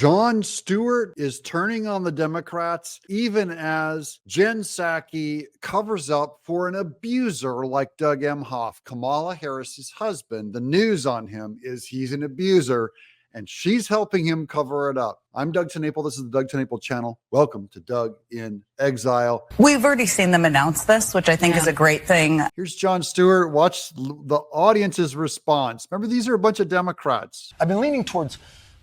Jon Stewart is turning on the Democrats, even as Jen Psaki covers up for an abuser like Doug Emhoff, Kamala Harris's husband. The news on him is he's an abuser, and she's helping him cover it up. I'm Doug TenNapel. This is the Doug TenNapel channel. Welcome to Doug in Exile. We've already seen them announce this, which I think is a great thing. Here's Jon Stewart. Watch the audience's response. Remember, these are a bunch of Democrats. I've been leaning towards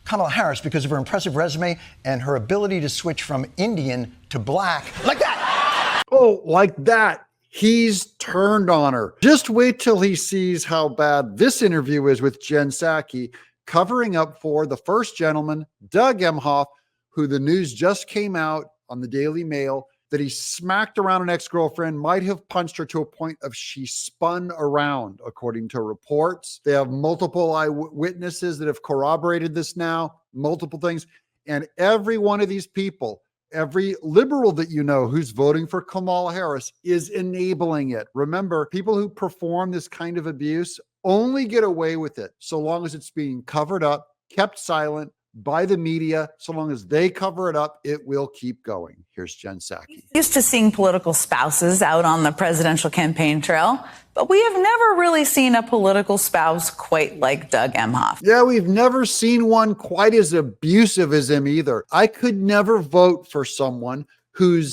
Kamala Harris because of her impressive resume and her ability to switch from Indian to black like that. Oh, like that. He's turned on her. Just wait till he sees how bad this interview is with Jen Psaki, covering up for the first gentleman, Doug Emhoff, who the news just came out on the Daily Mail that he smacked around an ex-girlfriend, might have punched her to a point of she spun around, according to reports. They have multiple eyewitnesses that have corroborated this now, multiple things. And every one of these people, every liberal that you know who's voting for Kamala Harris is enabling it. Remember, people who perform this kind of abuse only get away with it so long as it's being covered up, kept silent by the media. So long as they cover it up, it will keep going. Here's Jen Psaki. Used to seeing political spouses out on the presidential campaign trail, but we have never really seen a political spouse quite like Doug Emhoff. Yeah, we've never seen one quite as abusive as him either. I could never vote for someone who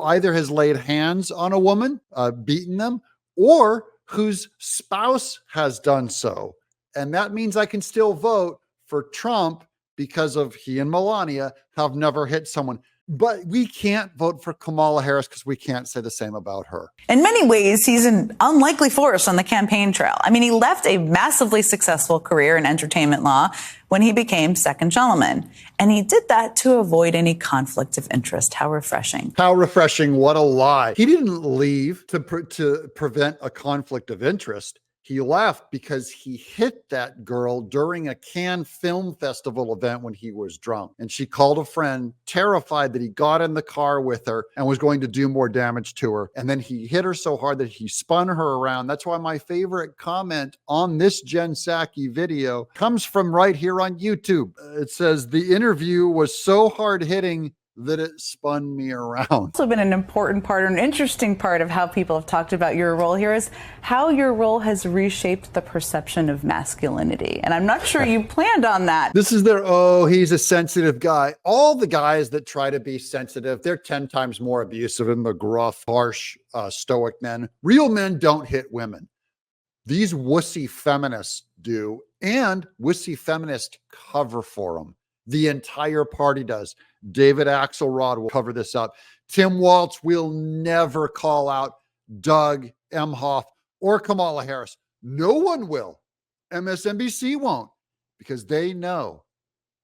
either has laid hands on a woman, beaten them, or whose spouse has done so. And that means I can still vote for Trump because of he and Melania have never hit someone. But we can't vote for Kamala Harris because we can't say the same about her. In many ways, he's an unlikely force on the campaign trail. I mean, he left a massively successful career in entertainment law when he became second gentleman. And he did that to avoid any conflict of interest. How refreshing. How refreshing. What a lie. He didn't leave to prevent a conflict of interest. He left because he hit that girl during a Cannes Film Festival event when he was drunk. And she called a friend, terrified that he got in the car with her and was going to do more damage to her. And then he hit her so hard that he spun her around. That's why my favorite comment on this Jen Psaki video comes from right here on YouTube. It says, the interview was so hard-hitting that it spun me around. Also been an important part, or an interesting part of how people have talked about your role here is how your role has reshaped the perception of masculinity. And I'm not sure you planned on that. This is their, oh, he's a sensitive guy. All the guys that try to be sensitive, they're 10 times more abusive and the gruff, harsh, stoic men. Real men don't hit women. These wussy feminists do, and wussy feminists cover for them. The entire party does. David Axelrod will cover this up. Tim Walz will never call out Doug Emhoff or Kamala Harris. No one will. MSNBC won't, because they know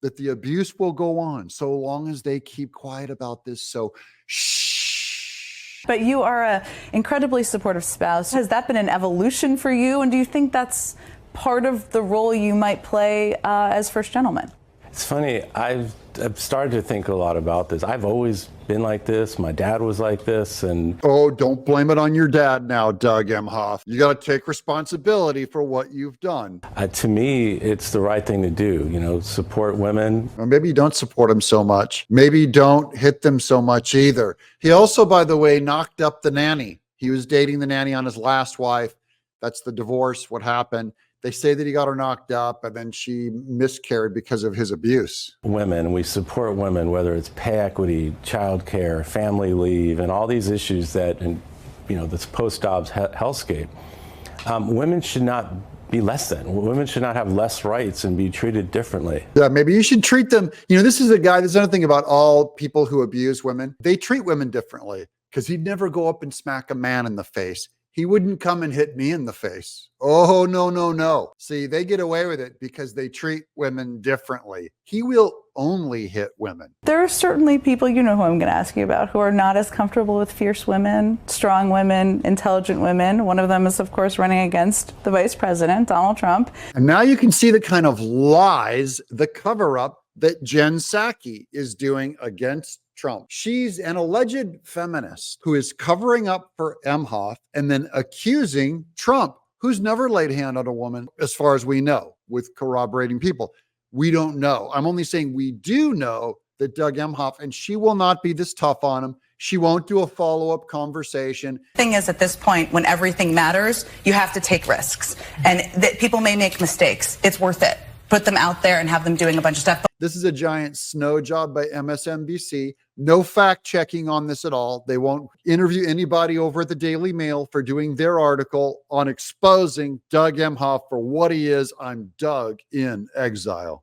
that the abuse will go on so long as they keep quiet about this. So shh. But you are an incredibly supportive spouse. Has that been an evolution for you? And do you think that's part of the role you might play as first gentleman? It's funny, I've started to think a lot about this. I've always been like this. My dad was like this. And oh, don't blame it on your dad now, Doug Emhoff. You got to take responsibility for what you've done. To me, it's the right thing to do, you know, support women. Or maybe you don't support them so much. Maybe you don't hit them so much either. He also, by the way, knocked up the nanny. He was dating the nanny on his last wife. That's the divorce, what happened. They say that he got her knocked up and then she miscarried because of his abuse. Women, we support women, whether it's pay equity, childcare, family leave, and all these issues that, you know, this post-Dobbs hellscape. Women should not be less than. Women should not have less rights and be treated differently. Yeah, maybe you should treat them. You know, this is a guy, there's another thing about all people who abuse women. They treat women differently because he'd never go up and smack a man in the face. He wouldn't come and hit me in the face. Oh, no, no, no. See, they get away with it because they treat women differently. He will only hit women. There are certainly people, you know who I'm going to ask you about, who are not as comfortable with fierce women, strong women, intelligent women. One of them is, of course, running against the vice president, Donald Trump. And now you can see the kind of lies, the cover-up that Jen Psaki is doing against Trump. She's an alleged feminist who is covering up for Emhoff and then accusing Trump, who's never laid hand on a woman, as far as we know, with corroborating people. we don't know. I'm only saying we do know that Doug Emhoff, and she will not be this tough on him. She won't do a follow-up conversation. Thing is, at this point, when everything matters, you have to take risks. And that people may make mistakes. It's worth it. Put them out there and have them doing a bunch of stuff. This is a giant snow job by MSNBC. No fact checking on this at all. They won't interview anybody over at the Daily Mail for doing their article on exposing Doug Emhoff for what he is. I'm Doug in Exile.